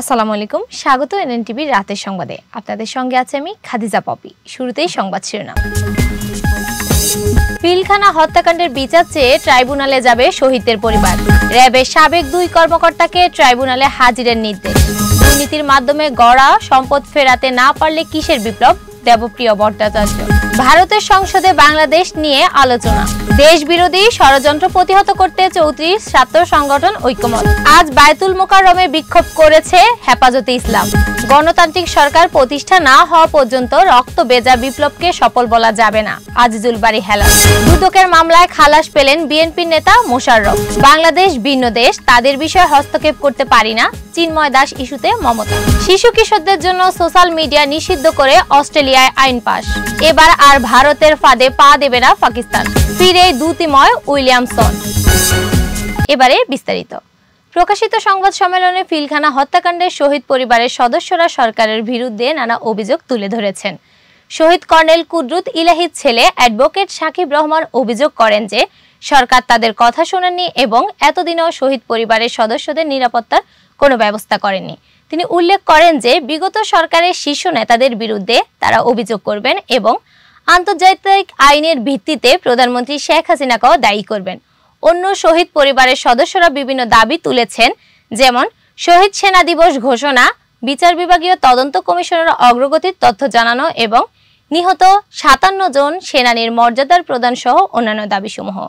আসসালামু আলাইকুম, স্বাগত এনএনটিভি রাতের সংবাদে। আপনাদের সঙ্গে আছে আমি খাদিজা পপি। শুরুতেই সংবাদ শিরোনাম। পিলখানা হত্যাকাণ্ডের বিচার চেয়ে ট্রাইব্যুনালে যাবে শহীদদের পরিবার। র্যাবের সাবেক 2 কর্মকর্তাকে ট্রাইব্যুনালে হাজিরের নির্দেশ। দুর্নীতির মাধ্যমে গড়া সম্পদ ফেরাতে না পারলে কিসের বিপ্লব? দেবপ্রিয় ভট্টাচার্য। ভারতের সংসদে বাংলাদেশ নিয়ে আলোচনা। দেশ বিরোধী ষড়যন্ত্র প্রতিহত করতে 34 ছাত্র সংগঠন ঐক্যমত। আজ বায়তুল মোকাররমে বিক্ষোভ করেছে হেফাজতে ইসলাম। গণতান্ত্রিক সরকার প্রতিষ্ঠা না হওয়া পর্যন্ত রক্ত বেজা বিপ্লবকে সফল বলা যাবে না, আজিজুল বারী হেলাল। দুদকের মামলায় খালাস পেলেন বিএনপির নেতা মোশাররফ। বাংলাদেশ ভিন্ন দেশ, তাদের বিষয়ে হস্তক্ষেপ করতে পারি না, চিন্ময় দাস ইস্যুতে মমতা। শিশু কিশোরদের জন্য সোশ্যাল মিডিয়া নিষিদ্ধ করে অস্ট্রেলিয়ায় আইন পাস। এবার আর ভারতের ফাঁদে পা দেবে না পাকিস্তান, ফিরে দ্যুতিময় উইলিয়ামসন। এবারে বিস্তারিত। প্রকাশিত সংবাদ সম্মেলনে পিলখানা হত্যাকাণ্ডের শহীদ পরিবারের সদস্যরা সরকারের বিরুদ্ধে নানা অভিযোগ তুলে ধরেছেন। শহীদ কর্নেল কুদরত ইলাহির ছেলে অ্যাডভোকেট সাকিব রহমান অভিযোগ করেন যে সরকার তাদের কথা শোনেননি এবং এতদিনও শহীদ পরিবারের সদস্যদের নিরাপত্তার কোনো ব্যবস্থা করেননি। তিনি উল্লেখ করেন যে বিগত সরকারের শীর্ষ নেতাদের বিরুদ্ধে তারা অভিযোগ করবেন এবং আন্তর্জাতিক আইনের ভিত্তিতে প্রধানমন্ত্রী শেখ হাসিনাকেও দায়ী করবেন। অন্য শহীদ পরিবারের সদস্যরা বিভিন্ন দাবি তুলেছেন, যেমন শহীদ সেনা দিবস ঘোষণা, বিচার বিভাগীয় তদন্ত কমিশনের অগ্রগতির তথ্য জানানো এবং নিহত 57 জন সেনানীর মর্যাদার প্রদান সহ অন্যান্য দাবিসমূহ।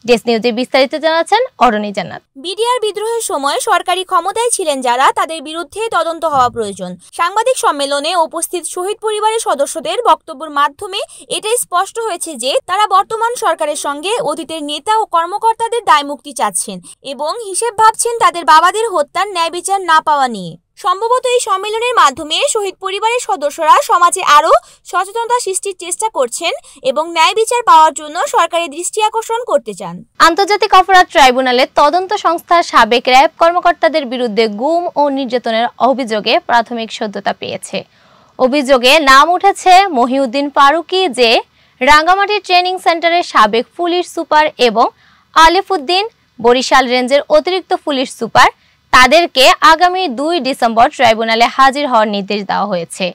ডেস্ক নিউজে বিস্তারিত জানাচ্ছেন অরণি জান্নাত। বিডিআর বিদ্রোহের সময় সরকারি ক্ষমতায় ছিলেন যারা, তাদের বিরুদ্ধে তদন্ত হওয়া প্রয়োজন। সাংবাদিক সম্মেলনে উপস্থিত শহীদ পরিবারের সদস্যদের বক্তব্যের মাধ্যমে এটাই স্পষ্ট হয়েছে যে তারা বর্তমান সরকারের সঙ্গে অতীতের নেতা ও কর্মকর্তাদের দায়মুক্তি চাচ্ছেন এবং হিসেব ভাবছেন তাদের বাবাদের হত্যার ন্যায় বিচার না পাওয়া নিয়ে। সম্ভবত এই সম্মেলনের মাধ্যমে শহীদ পরিবারের সদস্যরা সমাজে আরও সচেতনতা সৃষ্টির চেষ্টা করছেন এবং ন্যায় বিচার পাওয়ার জন্য সরকারের দৃষ্টি আকর্ষণ করতে চান। আন্তর্জাতিক অপরাধ ট্রাইব্যুনালে তদন্ত সংস্থার সাবেক র্যাব কর্মকর্তাদের বিরুদ্ধে গুম ও নির্যাতনের অভিযোগে প্রাথমিক সত্যতা পেয়েছে। অভিযোগে নাম উঠেছে মহিউদ্দিন ফারুকী, যে রাঙ্গামাটি ট্রেনিং সেন্টারের সাবেক পুলিশ সুপার, এবং আলিফ উদ্দিন, বরিশাল রেঞ্জের অতিরিক্ত পুলিশ সুপার। তাদেরকে আগামী 2 ডিসেম্বর ট্রাইব্যুনালে হাজির হওয়ার নির্দেশ দেওয়া হয়েছে।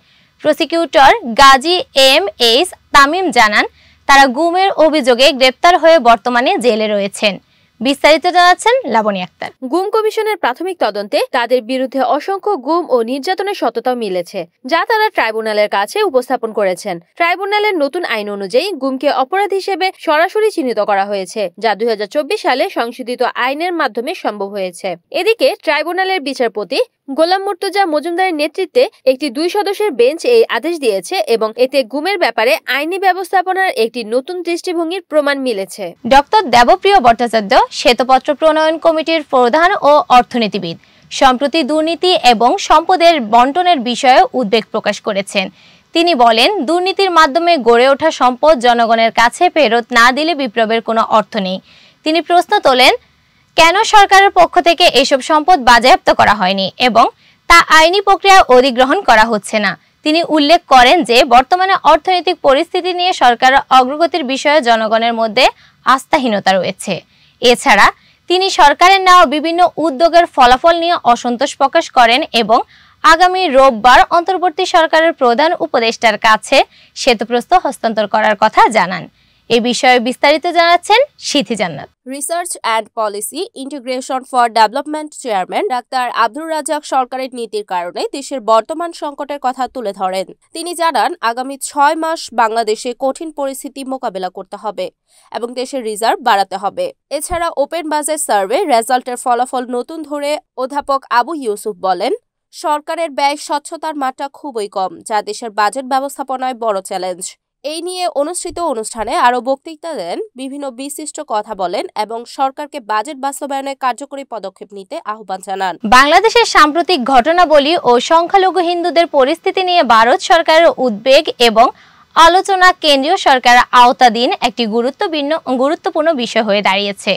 প্রসিকিউটর গাজী এম.এইচ. তামিম জানান, তারা গুমের অভিযোগে গ্রেপ্তার হয়ে বর্তমানে জেলে রয়েছেন। বিস্তারিত জানাচ্ছেন লাবণী আক্তার। গুম কমিশনের প্রাথমিক তদন্তে তাদের বিরুদ্ধে অসংখ্য গুম ও নির্যাতনের সত্যতাও মিলেছে, যা তারা ট্রাইব্যুনালের কাছে উপস্থাপন করেছেন। ট্রাইব্যুনালের নতুন আইন অনুযায়ী গুমকে অপরাধ হিসেবে সরাসরি চিহ্নিত করা হয়েছে, যা 2024 সালে সংশোধিত আইনের মাধ্যমে সম্ভব হয়েছে। এদিকে ট্রাইব্যুনালের বিচারপতি গোলাম মুর্তজা মজুমদারের নেতৃত্বে একটি 2 সদস্যের বেঞ্চ এই আদেশ দিয়েছে এবং এতে গুমের ব্যাপারে আইনি ব্যবস্থাপনার একটি নতুন দৃষ্টিভঙ্গির প্রমাণ মিলেছে। ডক্টর দেবপ্রিয় ভট্টাচার্য, শ্বেতপত্র প্রণয়ন কমিটির প্রধান ও অর্থনীতিবিদ, সম্প্রতি দুর্নীতি এবং সম্পদের বন্টনের বিষয়ে উদ্বেগ প্রকাশ করেছেন। তিনি বলেন, দুর্নীতির মাধ্যমে গড়ে ওঠা সম্পদ জনগণের কাছে ফেরত না দিলে বিপ্লবের কোনো অর্থ নেই। তিনি প্রশ্ন তোলেন, কেন সরকারের পক্ষ থেকে এসব সম্পদ বাজেয়াপ্ত করা হয়নি এবং তা আইনি প্রক্রিয়ায় অধিগ্রহণ করা হচ্ছে না। তিনি উল্লেখ করেন যে বর্তমানে অর্থনৈতিক পরিস্থিতি নিয়ে সরকারের অগ্রগতির বিষয়ে জনগণের মধ্যে আস্থাহীনতা রয়েছে। এছাড়া তিনি সরকারের নেওয়া বিভিন্ন উদ্যোগের ফলাফল নিয়ে অসন্তোষ প্রকাশ করেন এবং আগামী রোববার অন্তর্বর্তী সরকারের প্রধান উপদেষ্টার কাছে শ্বেতপ্রস্তাব হস্তান্তর করার কথা জানান। এই বিষয়ে বিস্তারিত জানাচ্ছেন Sithi Jannat. Research and policy integration for development chairman doctor Abdur Razzak সরকারের নীতির কারণে দেশের বর্তমান সংকটের কথা তুলে ধরেন। তিনি জানান, আগামী 6 মাস বাংলাদেশে কঠিন পরিস্থিতি মোকাবেলা করতে হবে এবং দেশের রিজার্ভ বাড়াতে হবে। এছাড়া ওপেন বাজেট সার্ভে রেজাল্টের ফলাফল নতুন ধরে অধ্যাপক আবু ইউসুফ বলেন, সরকারের ব্যয় স্বচ্ছতার মাত্রা খুবই কম, যা দেশের বাজেট ব্যবস্থাপনায় বড় চ্যালেঞ্জ। এই নিয়ে অনুষ্ঠিত অনুষ্ঠানে আরও বক্তৃতা দেন, বিভিন্ন বিশিষ্ট কথা বলেন এবং সরকারকে বাজেট বাস্তবায়নে কার্যকরী পদক্ষেপ নিতে আহ্বান জানান। বাংলাদেশের সাম্প্রতিক ঘটনাবলী ও সংখ্যালঘু হিন্দুদের পরিস্থিতি নিয়ে ভারত সরকারের উদ্বেগ এবং আলোচনা কেন্দ্রীয় সরকারের আওতাধীন একটি গুরুত্বপূর্ণ বিষয় হয়ে দাঁড়িয়েছে।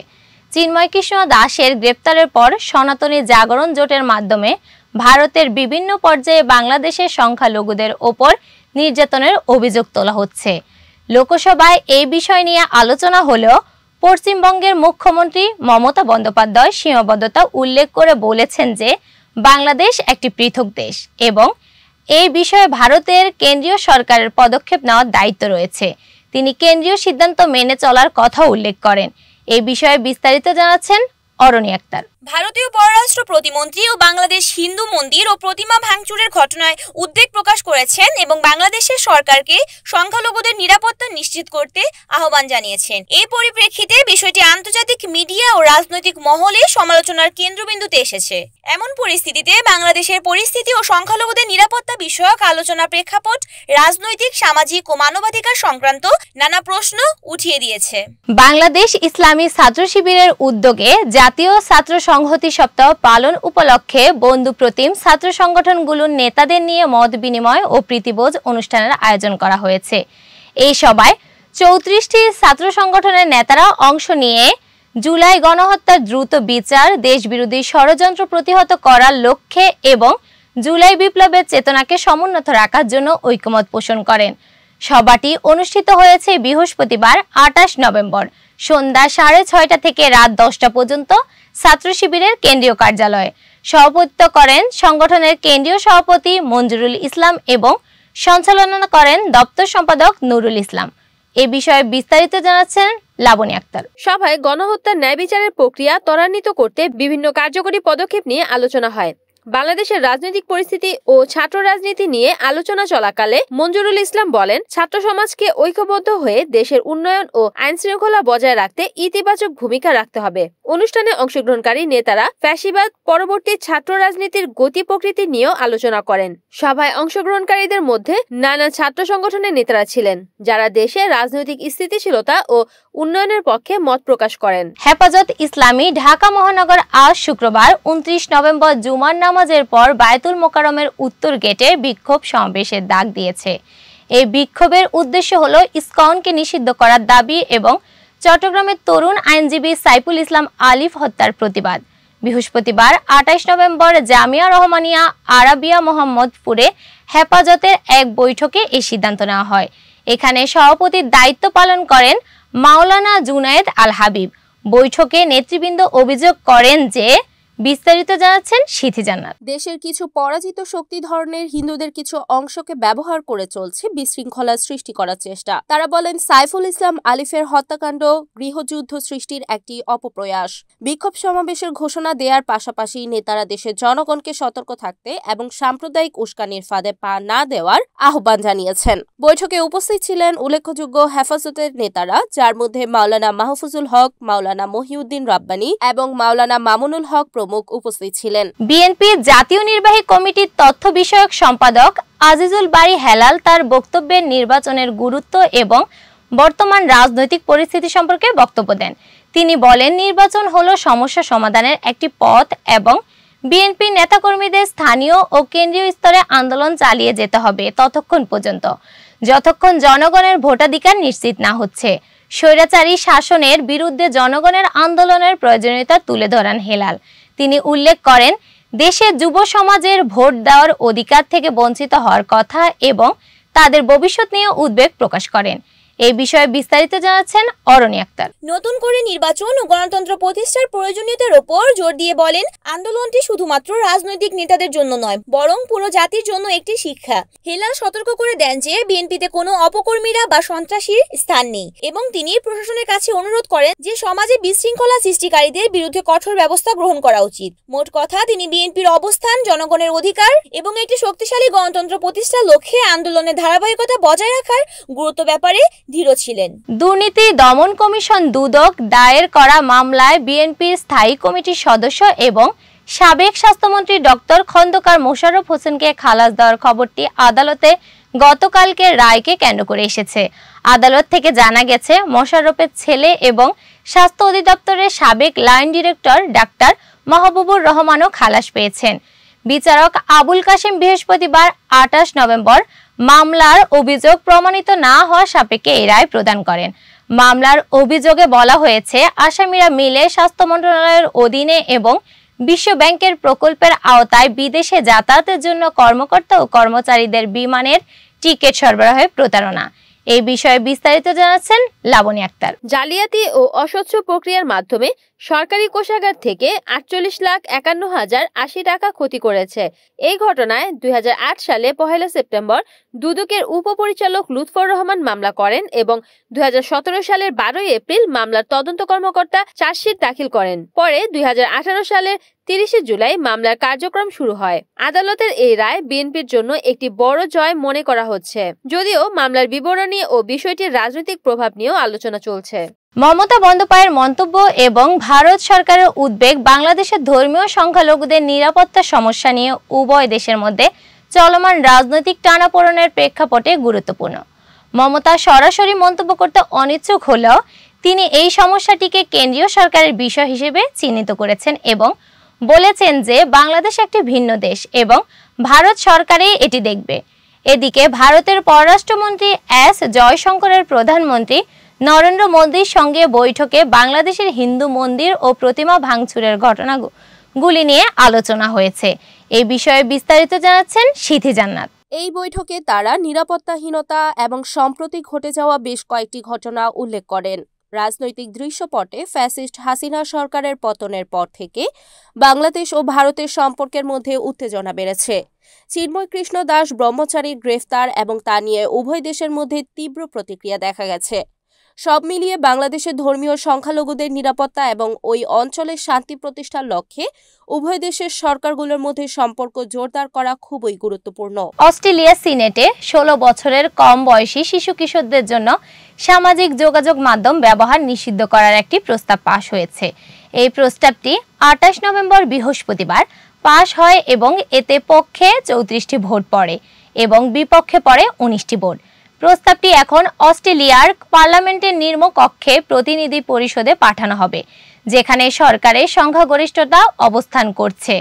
চিন্ময় কৃষ্ণ দাসের গ্রেপ্তারের পর সনাতনী জাগরণ জোটের মাধ্যমে ভারতের বিভিন্ন পর্যায়ে বাংলাদেশের সংখ্যালঘুদের ওপর নির্যাতনের অভিযোগ তোলা হচ্ছে। লোকসভায় এই বিষয় নিয়ে আলোচনা হলেও পশ্চিমবঙ্গের মুখ্যমন্ত্রী মমতা বন্দ্যোপাধ্যায় সীমাবদ্ধতা উল্লেখ করে বলেছেন যে বাংলাদেশ একটি পৃথক দেশ এবং এই বিষয়ে ভারতের কেন্দ্রীয় সরকারের পদক্ষেপ নেওয়ার দায়িত্ব রয়েছে। তিনি কেন্দ্রীয় সিদ্ধান্ত মেনে চলার কথা উল্লেখ করেন। এই বিষয়ে বিস্তারিত জানাচ্ছেন অরণি আক্তার। ভারতীয় পররাষ্ট্র প্রতিমন্ত্রী ও বাংলাদেশ হিন্দু মন্দির ও প্রতিমা ভাঙচুরের ঘটনায় উদ্বেগ প্রকাশ করেছেন এবং বাংলাদেশের সরকারকে সংখ্যালঘুদের নিরাপত্তা নিশ্চিত করতে আহ্বান জানিয়েছেন। এই পরিপ্রেক্ষিতে বিষয়টি আন্তর্জাতিক মিডিয়া ও রাজনৈতিক মহলে সমালোচনার কেন্দ্রবিন্দুতে এসেছে। এমন পরিস্থিতিতে বাংলাদেশের পরিস্থিতি ও সংখ্যালঘুদের নিরাপত্তা বিষয়ক আলোচনা প্রেক্ষাপট রাজনৈতিক, সামাজিক ও মানবাধিকার সংক্রান্ত নানা প্রশ্ন উঠিয়ে দিয়েছে। বাংলাদেশ ইসলামী ছাত্র শিবিরের উদ্যোগে জাতীয় ছাত্র সংহতি সপ্তাহ পালন উপলক্ষে বন্ধু প্রতিম ছাত্র সংগঠনগুলোর নেতাদের নিয়ে মত বিনিময় ও প্রীতিভোজ অনুষ্ঠানের আয়োজন করা হয়েছে। এই সভায় 34টি ছাত্র সংগঠনের নেতারা অংশ নিয়ে জুলাই গণহত্যার দ্রুত বিচার, দেশবিরোধী ষড়যন্ত্র প্রতিহত করার লক্ষ্যে এবং জুলাই বিপ্লবের চেতনাকে সমুন্নত রাখার জন্য ঐকমত্য পোষণ করেন। সভাটি অনুষ্ঠিত হয়েছে বৃহস্পতিবার 28 নভেম্বর সন্ধ্যা 6:30 থেকে রাত 10টা পর্যন্ত ছাত্র শিবিরের কেন্দ্রীয় কার্যালয়ে। সভাপতিত্ব করেন সংগঠনের কেন্দ্রীয় সভাপতি মঞ্জুরুল ইসলাম এবং সঞ্চালনা করেন দপ্তর সম্পাদক নুরুল ইসলাম। এ বিষয়ে বিস্তারিত জানাচ্ছেন লাবণী আক্তার। সভায় গণহত্যার ন্যায় বিচারের প্রক্রিয়া ত্বরান্বিত করতে বিভিন্ন কার্যকরী পদক্ষেপ নিয়ে আলোচনা হয়। বাংলাদেশের রাজনৈতিক পরিস্থিতি ও ছাত্র রাজনীতি নিয়ে আলোচনা চলাকালে মঞ্জুরুল ইসলাম বলেন, ছাত্র সমাজকে ঐক্যবদ্ধ হয়ে দেশের উন্নয়ন ও আইন শৃঙ্খলা বজায় রাখতে ইতিবাচক ভূমিকা রাখতে হবে। অনুষ্ঠানে অংশগ্রহণকারী নেতারা ফ্যাসিবাদ পরবর্তী ছাত্র রাজনীতির গতি প্রকৃতি নিয়েও আলোচনা করেন। সভায় অংশগ্রহণকারীদের মধ্যে নানা ছাত্র সংগঠনের নেতারা ছিলেন, যারা দেশে রাজনৈতিক স্থিতিশীলতা ও উন্নয়নের পক্ষে মত প্রকাশ করেন। হেফাজত ইসলামী ঢাকা মহানগর আজ শুক্রবার 29 নভেম্বর জুমার নামাজের পর বায়তুল মোকাররমের উত্তর গেটে বিক্ষোভ সমাবেশের ডাক দিয়েছে। এই বিক্ষোভের উদ্দেশ্য হলো ইসকনকে নিষিদ্ধ করার দাবি এবং চট্টগ্রামের তরুণ আইনজীবী সাইফুল ইসলাম আলিফ হত্যার প্রতিবাদ। বৃহস্পতিবার 28 নভেম্বর জামিয়া রহমানিয়া আরাবিয়া মোহাম্মদপুরে হেফাজতের এক বৈঠকে এই সিদ্ধান্ত নেওয়া হয়। এখানে সভাপতির দায়িত্ব পালন করেন মাওলানা জুনায়েদ আল হাবিব। বৈঠকে নেতৃবৃন্দ অভিযোগ করেন যে বিস্তারিত জানাচ্ছেন সিথি জান্নাত। দেশের কিছু পরাজিত শক্তি ধরনের হিন্দুদের কিছু অংশকে ব্যবহার করে চলছে বিশৃঙ্খলা সৃষ্টি করার চেষ্টা। তারা বলেন, সাইফুল ইসলাম আলিফের হত্যাকাণ্ড গৃহযুদ্ধ সৃষ্টির একটি অপপ্রয়াস। বিক্ষোভ সমাবেশের ঘোষণা দেওয়ার পাশাপাশি নেতারা দেশের জনগণকে সতর্ক থাকতে এবং সাম্প্রদায়িক উস্কানির ফাঁদে পা না দেওয়ার আহ্বান জানিয়েছেন। বৈঠকে উপস্থিত ছিলেন উল্লেখযোগ্য হেফাজতের নেতারা, যার মধ্যে মাওলানা মাহফুজুল হক, মাওলানা মহিউদ্দিন রাব্বানী এবং মাওলানা মামুনুল হক উপস্থিত ছিলেন। বিএনপি জাতীয় নির্বাহী কমিটির তথ্য বিষয়ক সম্পাদক আজিজুল বারী হেলাল তার বক্তব্যে নির্বাচনের গুরুত্ব এবং বর্তমান রাজনৈতিক পরিস্থিতি সম্পর্কে বক্তব্য দেন। তিনি বলেন, নির্বাচন হলো সমস্যা সমাধানের একটি পথ এবং বিএনপি নেতাকর্মীদের স্থানীয় ও কেন্দ্রীয় স্তরে আন্দোলন চালিয়ে যেতে হবে ততক্ষণ পর্যন্ত যতক্ষণ জনগণের ভোটাধিকার নিশ্চিত না হচ্ছে। স্বৈরাচারী শাসনের বিরুদ্ধে জনগণের আন্দোলনের প্রয়োজনীয়তা তুলে ধরেন হেলাল। তিনি উল্লেখ করেন, দেশের যুব সমাজের ভোট দেওয়ার অধিকার থেকে বঞ্চিত হওয়ার কথা এবং তাদের ভবিষ্যৎ নিয়ে উদ্বেগ প্রকাশ করেন। এই বিষয়ে বিস্তারিত জানাচ্ছেন অরণি আক্তার। নতুন করে নির্বাচন ও গণতন্ত্র প্রতিষ্ঠার প্রয়োজনীয়তার উপর জোর দিয়ে বলেন, আন্দোলনটি শুধুমাত্র রাজনৈতিক নেতাদের জন্য নয়, বরং পুরো জাতির জন্য একটি শিক্ষা। হেলাল সতর্ক করে দেন যে বিএনপিতে কোনো অপকর্মীরা বা সন্ত্রাসীর স্থান নেই এবং তিনি প্রশাসনের কাছে অনুরোধ করেন যে সমাজে বিশৃঙ্খলা সৃষ্টিকারীদের বিরুদ্ধে কঠোর ব্যবস্থা গ্রহণ করা উচিত। মোট কথা, তিনি বিএনপির অবস্থান, জনগণের অধিকার এবং একটি শক্তিশালী গণতন্ত্র প্রতিষ্ঠার লক্ষ্যে আন্দোলনের ধারাবাহিকতা বজায় রাখার গুরুত্ব ব্যাপারে দৃঢ় ছিলেন। দুর্নীতি দমন কমিশন দুদক দায়ের করা মামলায় বিএনপির স্থায়ী কমিটির সদস্য এবং সাবেক স্বাস্থ্যমন্ত্রী ডক্টর খন্দকার মোশাররফ হোসেনকে খালাস দেওয়ার খবরটি আদালতে গতকালকে রায়কে কেন্দ্র করে এসেছে। আদালত থেকে জানা গেছে, মোশাররফের ছেলে এবং স্বাস্থ্য অধিদপ্তরের সাবেক লাইন ডিরেক্টর ডাক্তার মাহবুবুর রহমানও খালাস পেয়েছেন। বিচারক আবুল কাশেম বৃহস্পতিবার 28 নভেম্বর মামলার অভিযোগ প্রমাণিত না হওয়া সাপেক্ষে এই রায় প্রদান করেন। মামলার অভিযোগে বলা হয়েছে, আসামিরা মিলে স্বাস্থ্য মন্ত্রণালয়ের অধীনে এবং বিশ্ব ব্যাংকের প্রকল্পের আওতায় বিদেশে যাতায়াতের জন্য কর্মকর্তা ও কর্মচারীদের বিমানের টিকিট সরবরাহে প্রতারণা এই বিষয়ে বিস্তারিত জানাচ্ছেন লাবণী আক্তার। জালিয়াতি ও অস্বচ্ছ প্রক্রিয়ার মাধ্যমে সরকারি কোষাগার থেকে 48,51,080 টাকা ক্ষতি করেছে। এই ঘটনায় 2008 সালে 1 সেপ্টেম্বর দুদকের উপপরিচালক লুৎফর রহমান মামলা করেন এবং 2017 সালের 12 এপ্রিল মামলার তদন্ত কর্মকর্তা চার্জশিট দাখিল করেন। পরে 2018 সালের 30 জুলাই মামলার কার্যক্রম শুরু হয়। আদালতের এই রায় বিএনপির জন্য একটি বড় জয় মনে করা হচ্ছে, যদিও মামলার বিবরণী ও বিষয়টির রাজনৈতিক প্রভাব নিয়েও আলোচনা চলছে। মমতা বন্দ্যোপাধ্যায়ের মন্তব্য এবং ভারত সরকারের উদ্বেগ বাংলাদেশের ধর্মীয় সংখ্যালঘুদের নিরাপত্তা সমস্যা নিয়ে উভয় দেশের মধ্যে চলমান রাজনৈতিক টানাপোড়েনের প্রেক্ষাপটে গুরুত্বপূর্ণ। মমতা সরাসরি মন্তব্য করতে অনিচ্ছুক হলেও তিনি এই সমস্যাটিকে কেন্দ্রীয় সরকারের বিষয় হিসেবে চিহ্নিত করেছেন এবং বলেছেন যে বাংলাদেশ একটি ভিন্ন দেশ এবং ভারত সরকারই এটি দেখবে। এদিকে ভারতের পররাষ্ট্রমন্ত্রী এস জয়শঙ্করের প্রধানমন্ত্রী নরেন্দ্র মোদীর সঙ্গে বৈঠকে বাংলাদেশের হিন্দু মন্দির ও প্রতিমা ভাঙচুরের ঘটনাগুলি নিয়ে আলোচনা হয়েছে। এই বিষয়ে বিস্তারিত জানাচ্ছেন সিথি জান্নাত। এই বৈঠকে তারা নিরাপত্তাহীনতা এবং সম্প্রতি ঘটে যাওয়া বেশ কয়েকটি ঘটনা উল্লেখ করেন। রাজনৈতিক দৃশ্যপটে ফ্যাসিস্ট হাসিনা সরকারের পতনের পর থেকে বাংলাদেশ ও ভারতের সম্পর্কের মধ্যে উত্তেজনা বেড়েছে। চিন্ময় কৃষ্ণ দাস ব্রহ্মচারীর গ্রেফতার এবং তা নিয়ে উভয় দেশের মধ্যে তীব্র প্রতিক্রিয়া দেখা গেছে। সব মিলিয়ে বাংলাদেশের ধর্মীয় সংখ্যালঘুদের নিরাপত্তা এবং ওই অঞ্চলের শান্তি প্রতিষ্ঠার লক্ষ্যে উভয় দেশের সরকারগুলোর মধ্যে সম্পর্ক জোরদার করা খুবই গুরুত্বপূর্ণ। অস্ট্রেলিয়া সিনেটে 16 বছরের কম বয়সী শিশু কিশোরদের জন্য সামাজিক যোগাযোগ মাধ্যম ব্যবহার নিষিদ্ধ করার একটি প্রস্তাব পাশ হয়েছে। এই প্রস্তাবটি 28 নভেম্বর বৃহস্পতিবার পাশ হয় এবং এতে পক্ষে 34টি ভোট পড়ে এবং বিপক্ষে পড়ে 19টি ভোট। প্রস্তাবটি এখন অস্ট্রেলিয়ার পার্লামেন্টের নিম্ন কক্ষে প্রতিনিধি পরিষদে পাঠানো হবে, যেখানে সরকারের সংখ্যাগরিষ্ঠতা অবস্থান করছে,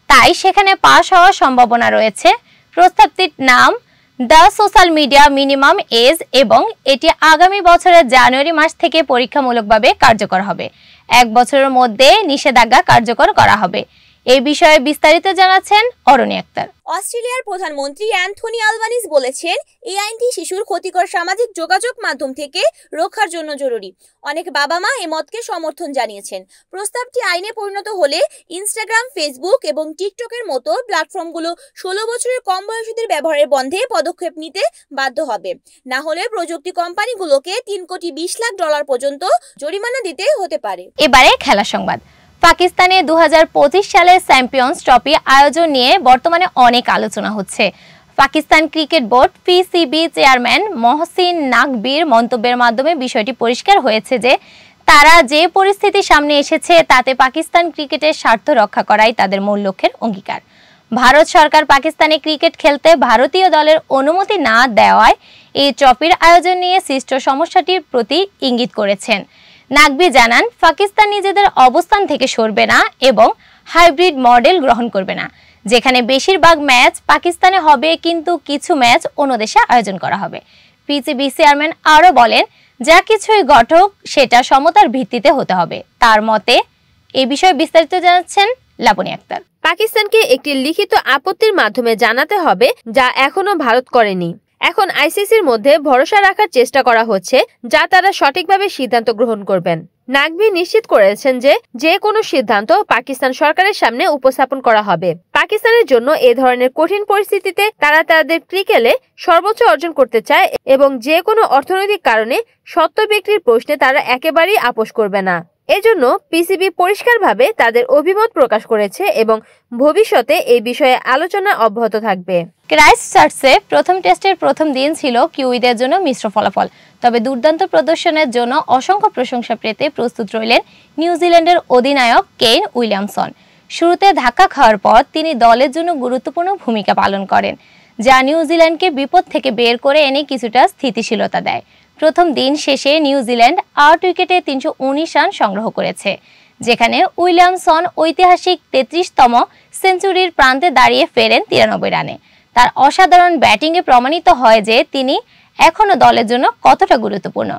তাই সেখানে পাশ হওয়ার সম্ভাবনা রয়েছে। প্রস্তাবটির নাম the social media minimum age এবং এটি আগামী বছরের জানুয়ারি মাস থেকে পরীক্ষামূলকভাবে কার্যকর হবে। 1 বছরের মধ্যে নিষেধাজ্ঞা কার্যকর করা হবে। এই বিষয়ে বিস্তারিত জানাচ্ছেন অরণি আক্তার। অস্ট্রেলিয়ার প্রধানমন্ত্রী অ্যান্থনি আলবানিজ বলেছেন, এই আইনটি শিশুর ক্ষতিকর সামাজিক যোগাযোগ মাধ্যম থেকে রক্ষার জন্য জরুরি। অনেক বাবা মা এ মতকে সমর্থন জানিয়েছেন। প্রস্তাবটি আইনে পরিণত হলে ইনস্টাগ্রাম, ফেসবুক এবং টিকটকের মতো প্ল্যাটফর্মগুলো 16 বছরের কম বয়সীদের ব্যবহারের বন্ধে পদক্ষেপ নিতে বাধ্য হবে। না হলে প্রযুক্তি কোম্পানিগুলোকে $3,20,00,000 পর্যন্ত জরিমানা দিতে হতে পারে। এবারে খেলা সংবাদ। পাকিস্তানে 2025 সালের চ্যাম্পিয়ন্স ট্রফি আয়োজন নিয়ে বর্তমানে অনেক আলোচনা হচ্ছে। Pakistan cricket board PCB chairman Mohsin নাকবির মন্তব্যের মাধ্যমে বিষয়টি পরিষ্কার হয়েছে যে তারা যে পরিস্থিতি সামনে এসেছে তাতে পাকিস্তান ক্রিকেটের স্বার্থ রক্ষা করাই তাদের মূল লক্ষ্যের অঙ্গীকার। ভারত সরকার পাকিস্তানে ক্রিকেট খেলতে ভারতীয় দলের অনুমতি না দেওয়ায় এই ট্রফির আয়োজন নিয়ে সৃষ্ট সমস্যাটির প্রতি ইঙ্গিত করেছেন। নাকবি জানান, পাকিস্তান নিজেদের অবস্থান থেকে সরবে না এবং হাইব্রিড মডেল গ্রহণ করবে না, যেখানে বেশিরভাগ ম্যাচ পাকিস্তানে হবে কিন্তু কিছু ম্যাচ অন্য দেশে আয়োজন করা হবে। পিসিবি চেয়ারম্যান আরও বলেন, যা কিছুই ঘটুক সেটা সমতার ভিত্তিতে হতে হবে। তার মতে এই বিষয়ে বিস্তারিত জানাচ্ছেন লাবণী আক্তার। পাকিস্তানকে একটি লিখিত আপত্তির মাধ্যমে জানাতে হবে, যা এখনো ভারত করেনি। এখন আইসিসির মধ্যে ভরসা রাখার চেষ্টা করা হচ্ছে, যা তারা সঠিকভাবে সিদ্ধান্ত গ্রহণ করবেন। নাকভি নিশ্চিত করেছেন যে কোনো সিদ্ধান্ত পাকিস্তান সরকারের সামনে উপস্থাপন করা হবে। পাকিস্তানের জন্য এ ধরনের কঠিন পরিস্থিতিতে তারা তাদের ক্রিকেটে সর্বোচ্চ অর্জন করতে চায় এবং যে কোনো অর্থনৈতিক কারণে সত্য বিক্রির প্রশ্নে তারা একেবারেই আপোষ করবে না। এজন্য পিসিবি পরিষ্কারভাবে তাদের অভিমত প্রকাশ করেছে এবং ভবিষ্যতে এই বিষয়ে আলোচনা অব্যাহত থাকবে। ক্রাইস্টচার্চে প্রথম টেস্টের প্রথম দিন ছিল কিউইদের জন্য মিশ্র ফলাফল, তবে দুর্দান্ত প্রদর্শনের জন্য অসংখ্য প্রশংসা পেতে প্রস্তুত রইলেন নিউজিল্যান্ডের অধিনায়ক কেন উইলিয়ামসন। শুরুতে ধাক্কা খাওয়ার পর তিনি দলের জন্য গুরুত্বপূর্ণ ভূমিকা পালন করেন, যা নিউজিল্যান্ডকে বিপদ থেকে বের করে এনে কিছুটা স্থিতিশীলতা দেয়। প্রথম দিন শেষে নিউজিল্যান্ড 8 উইকেটে 319 রান সংগ্রহ করেছে, যেখানে উইলিয়ামসন ঐতিহাসিক 33তম সেঞ্চুরির প্রান্তে দাঁড়িয়ে ফেরেন 93 রানে। তার অসাধারণ ব্যাটিংয়ে প্রমাণিত হয় যে তিনি এখনো দলের জন্য কতটা গুরুত্বপূর্ণ।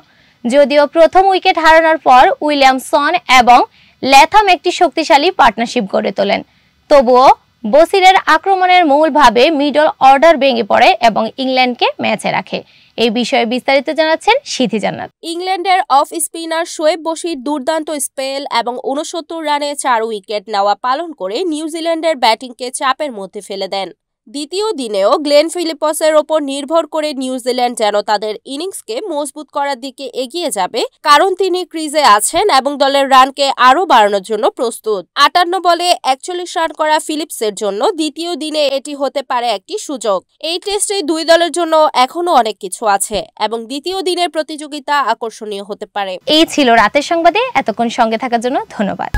যদিও প্রথম উইকেট হারানোর পর উইলিয়ামসন এবং ল্যাথাম একটি শক্তিশালী পার্টনারশিপ গড়ে তোলেন, তবুও বসিরের আক্রমণের মূলভাবে মিডল অর্ডার ভেঙে পড়ে এবং ইংল্যান্ডকে ম্যাচে রাখে। এই বিষয়ে বিস্তারিত জানাচ্ছেন সিথি জান্নাত। ইংল্যান্ডের অফ স্পিনার শোয়েব বশির দুর্দান্ত স্পেল এবং ৬৯ রানে ৪ উইকেট নেওয়া পালন করে নিউজিল্যান্ডের ব্যাটিংকে চাপের মধ্যে ফেলে দেন। দ্বিতীয় দিনেও গ্লেন ফিলিপসের ওপর নির্ভর করে নিউজিল্যান্ড যেন তাদের ইনিংসকে মজবুত করার দিকে এগিয়ে যাবে, কারণ তিনি ক্রিজে আছেন এবং দলের রানকে আরও বাড়ানোর জন্য প্রস্তুত। ৫৮ বলে ৪১ রান করা ফিলিপসের জন্য দ্বিতীয় দিনে এটি হতে পারে একটি সুযোগ। এই টেস্টে দুই দলের জন্য এখনো অনেক কিছু আছে এবং দ্বিতীয় দিনের প্রতিযোগিতা আকর্ষণীয় হতে পারে। এই ছিল রাতের সংবাদে। এতক্ষণ সঙ্গে থাকার জন্য ধন্যবাদ।